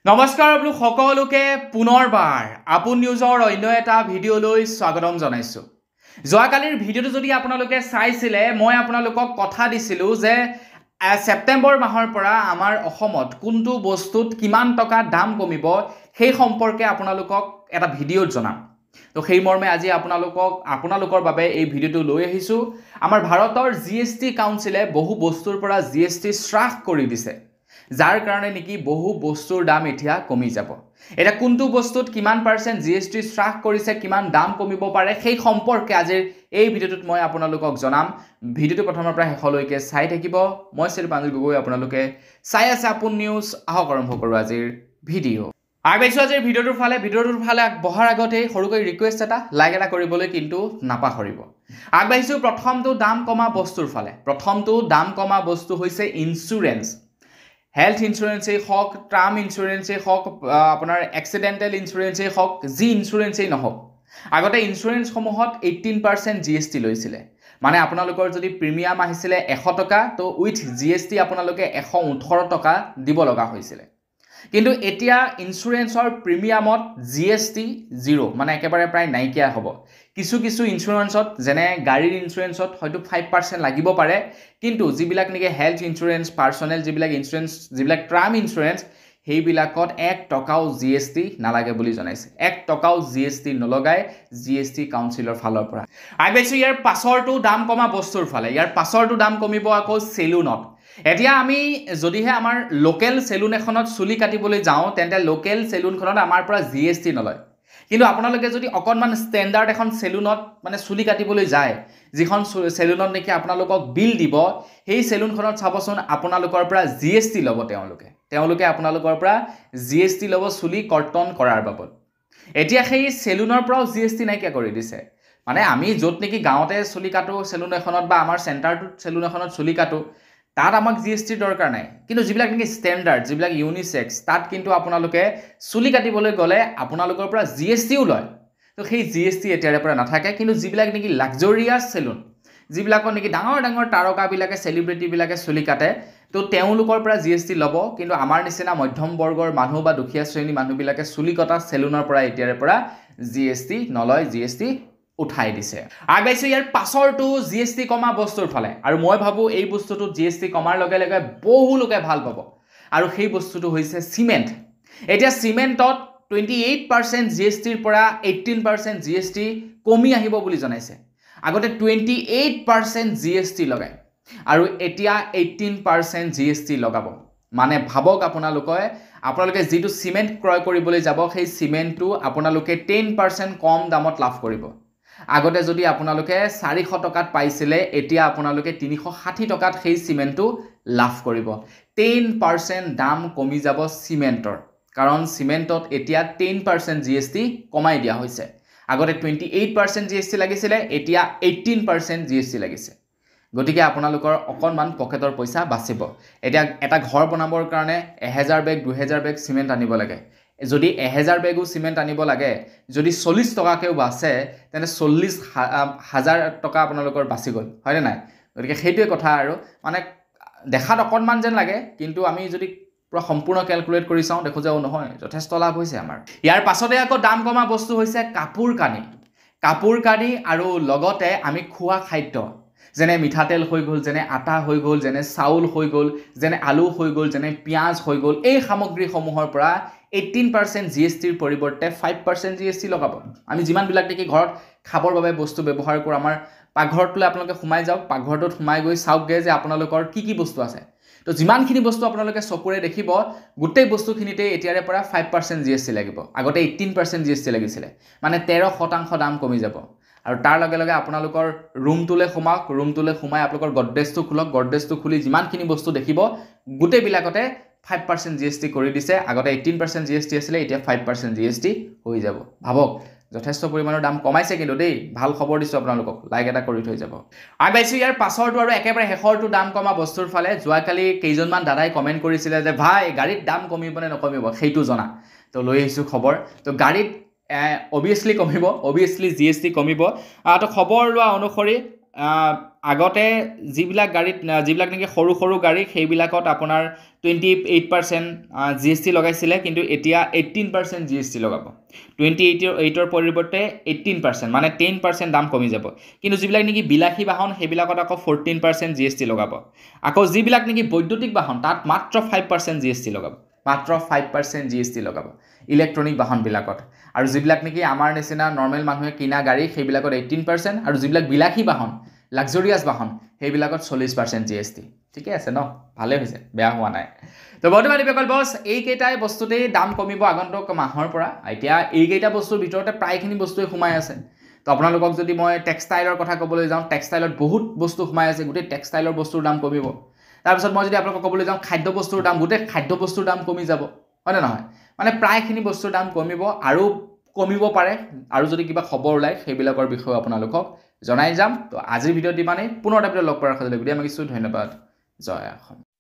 নমস্কাৰ আপোনালোক সকলোকে পুনৰবাৰ আপোন নিউজৰ অন্য এটা ভিডিঅ'লৈ স্বাগতম জনাইছো। যোৱাকালিৰ ভিডিঅ'টো যদি আপোনালোকে চাইছিলে মই আপোনালোকক কথা দিছিলোঁ যে সেপ্টেম্বৰ মাহৰ পৰা আমাৰ অসমত কোনটো বস্তুত কিমান টকা দাম কমিব সেই সম্পৰ্কে আপোনালোকক এটা ভিডিঅ'ত জনাম। তো সেই মৰ্মে আজি আপোনালোকৰ বাবে এই ভিডিঅ'টো লৈ আহিছোঁ। আমাৰ ভাৰতৰ জিএছটি কাউন্সিলে বহু বস্তুৰ পৰা জিএছটি হ্ৰাস কৰি দিছে, যাৰ কাৰণে নেকি বহু বস্তুৰ দাম এতিয়া কমি যাব। এটা কোনটো বস্তুত কিমান পাৰ্চেণ্ট জিএছটি হ্ৰাস কৰিছে, কিমান দাম কমিব পাৰে সেই সম্পৰ্কে আজিৰ এই ভিডিঅ'টোত মই আপোনালোকক জনাম। ভিডিঅ'টো প্ৰথমৰ পৰা শেষলৈকে চাই থাকিব। মই শিল্পাঞ্জল গগৈ, আপোনালোকে চাই আছে আপোন নিউজ। আহক আৰম্ভ কৰোঁ আজিৰ ভিডিঅ'। আগবাঢ়িছোঁ আজিৰ ভিডিঅ'টোৰ ফালে আগবঢ়াৰ আগতেই সৰুকৈ ৰিকুৱেষ্ট এটা, লাইক এটা কৰিবলৈ কিন্তু নাপাহৰিব। আগবাঢ়িছোঁ প্ৰথমটো দাম কমা বস্তুৰ ফালে। প্ৰথমটো দাম কমা বস্তু হৈছে ইঞ্চুৰেঞ্চ। হেল্থ ইঞ্চুৰেঞ্চেই হওক, টাৰ্ম ইঞ্চুৰেঞ্চেই হওক, আপোনাৰ এক্সিডেণ্টেল ইঞ্চুৰেঞ্চেই হওক, যি ইঞ্চুৰেঞ্চেই নহওক, আগতে ইঞ্চুৰেঞ্চসমূহত 18% জিএছটি লৈছিলে। মানে আপোনালোকৰ যদি প্ৰিমিয়াম আহিছিলে 100 টকা, তো উইথ জিএছটি আপোনালোকে 118 টকা দিব লগা হৈছিলে। কিন্তু এতিয়া ইঞ্চুৰেঞ্চৰ প্ৰিমিয়ামত জিএছটি 0, মানে একেবাৰে প্ৰায় নাইকিয়া হ'ব। কিছু ইঞ্চুৰেঞ্চত, যেনে গাড়ীৰ ইঞ্চুৰেঞ্চত হয়তো 5% লাগিব পাৰে, কিন্তু যিবিলাক নেকি হেল্থ ইঞ্চুৰেঞ্চ, পাৰ্চনেল যিবিলাক ইঞ্চুৰেঞ্চ, যিবিলাক টাৰ্ম ইঞ্চুৰেঞ্চ, সেইবিলাকত 1 টকাও জিএছটি নালাগে বুলি জনাইছে। 1 টকাও জিএছটি নলগায় জিএছটি কাউন্সিলৰ ফালৰ পৰা। আগবাঢ়িছোঁ ইয়াৰ পাছৰটো দাম কমা বস্তুৰ ফালে। ইয়াৰ পাছৰটো দাম কমিব আকৌ চেলুনত। এতিয়া আমি যদিহে আমাৰ লোকেল চেলুন এখনত চুলি কাটিবলৈ যাওঁ, তেন্তে লোকেল চেলুনখনত আমাৰ পৰা জিএছটি নলয়। কিন্তু আপোনালোকে যদি অকণমান ষ্টেণ্ডাৰ্ড এখন চেলুনত মানে চুলি কাটিবলৈ যায়, যিখন চেলুনত নেকি আপোনালোকক বিল দিব, সেই চেলুনখনত চাবচোন আপোনালোকৰ পৰা জিএছটি ল'ব। তেওঁলোকে আপোনালোকৰ পৰা জিএছটি ল'ব চুলি কৰ্তন কৰাৰ বাবদ। এতিয়া সেই চেলুনৰ পৰাও জিএছটি নাইকিয়া কৰি দিছে। মানে আমি য'ত নেকি গাঁৱতে চুলি কাটো চেলুন এখনত, বা আমাৰ চেণ্টাৰটোত চেলুন এখনত চুলি কাটো, তাত আমাক জিএছটিৰ দৰকাৰ নাই। কিন্তু যিবিলাক নেকি ষ্টেণ্ডাৰ্ড, যিবিলাক ইউনিচেক্স, তাত কিন্তু আপোনালোকে চুলি কাটিবলৈ গ'লে আপোনালোকৰ পৰা জিএছটিও লয়। তো সেই জিএছটি এতিয়াৰে পৰা নাথাকে। কিন্তু যিবিলাক নেকি লাক্সাৰিয়াছ চেলুন, যিবিলাকৰ নেকি ডাঙৰ তাৰকাবিলাকে, চেলিব্ৰিটিবিলাকে চুলি কাটে, তো তেওঁলোকৰ পৰা জিএছটি ল'ব। কিন্তু আমাৰ নিচিনা মধ্যম বৰ্গৰ মানুহ বা দুখীয়া শ্ৰেণীৰ মানুহবিলাকে চুলি কটা চেলুনৰ পৰা এতিয়াৰে পৰা জিএছটি নলয়, জিএছটি উঠাই দিছে। আগবাঢ়িছোঁ ইয়াৰ পাছৰটো জিএছটি কমা বস্তুৰ ফালে। আৰু মই ভাবোঁ এই বস্তুটোত জিএছটি কমাৰ লগে লগে বহু লোকে ভাল পাব। আৰু সেই বস্তুটো হৈছে চিমেণ্ট। এতিয়া চিমেণ্টত 28% জিএছটিৰ পৰা 18% জিএছটি কমি আহিব বুলি জনাইছে। আগতে 28% জিএছটি লগায় আৰু এতিয়া 18% জিএছটি লগাব। মানে ভাবক আপোনালোকে যিটো চিমেণ্ট ক্ৰয় কৰিবলৈ যাব, সেই চিমেণ্টটো আপোনালোকে 10% কম দামত লাভ কৰিব। আগতে যদি আপোনালোকে 400 টকাত পাইছিলে, এতিয়া আপোনালোকে 360 টকাত সেই চিমেণ্টটো লাভ কৰিব। 10% দাম কমি যাব চিমেণ্টৰ, কাৰণ চিমেণ্টত এতিয়া 10% জিএছটি কমাই দিয়া হৈছে। আগতে 28% জিএছটি লাগিছিলে, এতিয়া 18% জিএছটি লাগিছে। গতিকে আপোনালোকৰ অকণমান পকেটৰ পইচা বাচিব। এতিয়া এটা ঘৰ বনাবৰ কাৰণে 1000 বেগ 2000 বেগ চিমেণ্ট আনিব লাগে। যদি 1000 বেগো চিমেণ্ট আনিব লাগে, যদি 40 টকাকেও বাচে, তেন্তে 40,000 টকা আপোনালোকৰ বাচি গ'ল, হয়নে নাই? গতিকে সেইটোৱে কথা। আৰু মানে দেখাত অকণমান যেন লাগে, কিন্তু আমি যদি পুৰা সম্পূৰ্ণ কেলকুলেট কৰি চাওঁ, দেখোঁ যে নহয়, যথেষ্ট লাভ হৈছে আমাৰ। ইয়াৰ পাছতে আকৌ দাম কমা বস্তু হৈছে কাপোৰ কানি আৰু লগতে আমি খোৱা খাদ্য, যেনে মিঠাতেল হৈ গ'ল, যেনে আটা হৈ গ'ল, যেনে চাউল হৈ গ'ল, যেনে আলু হৈ গ'ল, যেনে পিঁয়াজ হৈ গ'ল। এই সামগ্ৰীসমূহৰ পৰা 18% জিএছটিৰ পৰিৱৰ্তে 5% জিএছটি লগাব। আমি যিমানবিলাক নেকি ঘৰত খাবৰ বাবে বস্তু ব্যৱহাৰ কৰোঁ, আমাৰ পাকঘৰটোলৈ আপোনালোকে সোমাই যাওক, পাকঘৰটোত সোমাই গৈ চাওকগৈ যে আপোনালোকৰ কি বস্তু আছে। তো যিমানখিনি বস্তু আপোনালোকে চকুৰে দেখিব, গোটেই বস্তুখিনিতে এতিয়াৰে পৰা 5% জিএছটি লাগিব। আগতে 18% জিএছটি লাগিছিলে। মানে 13% দাম কমি যাব। আৰু তাৰ লগে লগে আপোনালোকৰ ৰুমটোলৈ সোমাই আপোনালোকৰ গডৰেজটো খোলক, গডৰেজটো খুলি যিমানখিনি বস্তু দেখিব, গোটেইবিলাকতে 5% জিএছটি কৰি দিছে। আগতে 18% জিএছটি আছিলে, এতিয়া 5% জিএছটি হৈ যাব। ভাবক, যথেষ্ট পৰিমাণৰ দাম কমাইছে কিন্তু দেই। ভাল খবৰ দিছোঁ আপোনালোকক, লাইক এটা কৰি থৈ যাব। আগবাঢ়িছোঁ ইয়াৰ পাছৰটো আৰু একেবাৰে শেষৰটো দাম কমা বস্তুৰ ফালে। যোৱাকালি কেইজনমান দাদাই কমেণ্ট কৰিছিলে যে ভাই, গাড়ীত দাম কমিব নে নকমিব সেইটো জনা। তো লৈ আহিছোঁ খবৰ। তো গাড়ীত অবিয়াছলি কমিব, অবিয়াছলি জিএছটি কমিব। তো খবৰ লোৱা অনুসৰি আগতে যিবিলাক গাড়ীত যিবিলাক নেকি সৰু সৰু গাড়ী সেইবিলাকত আপোনাৰ 28% GST লগাইছিলে কিন্তু এতিয়া 18% GST লগাব 28ৰ পৰিৱৰ্তে 18% মানে 10% দাম কমি যাব কিন্তু যিবিলাক নেকি বিলাসী বাহন সেইবিলাকত আকৌ 14% GST লগাব আকৌ যিবিলাক নেকি বৈদ্যুতিক বাহন তাত মাত্ৰ 5% GST লগাব মাত্ৰ 5% GST লগাব ইলেক্ট্ৰনিক বাহনবিলাকত আৰু যিবিলাক নেকি আমাৰ নিচিনা নৰ্মেল মানুহে কিনা গাড়ী সেইবিলাকত 18% আৰু যিবিলাক বিলাসী বাহন লাক্সাৰিয়াছ বাহন সেইবিলাকত 40% GST ঠিকে আছে ন ভালে হৈছে বেয়া হোৱা নাই তো বৰ্তমান বিকল্প বস এইকেইটাই বস্তুতেই দাম কমিব আগন্তুক মাহৰ পৰা এতিয়া এইকেইটা বস্তুৰ ভিতৰতে প্ৰায়খিনি বস্তুৱে সোমাই আছে তো আপোনালোকক যদি মই টেক্সটাইলৰ কথা ক'বলৈ যাওঁ টেক্সটাইলত বহুত বস্তু সোমাই আছে গোটেই টেক্সটাইলৰ বস্তুৰ দাম কমিব তাৰপিছত মই যদি আপোনালোকক ক'বলৈ যাওঁ খাদ্য বস্তুৰ দাম গোটেই খাদ্য বস্তুৰ দাম কমি যাব হয় নে নহয় মানে প্ৰায়খিনি বস্তুৰ দাম কমিব আৰু কমিব পাৰে আৰু যদি কিবা খবৰ ওলাই সেইবিলাকৰ বিষয়ে আপোনালোকক জনাই যাম তো আজিৰ ভিডিঅ'ত ইমানেই পুনৰ এটা ভিডিঅ' লগ কৰাৰ কাৰণে ভিডিঅ' মাগিছোঁ ধন্যবাদ জয় অসম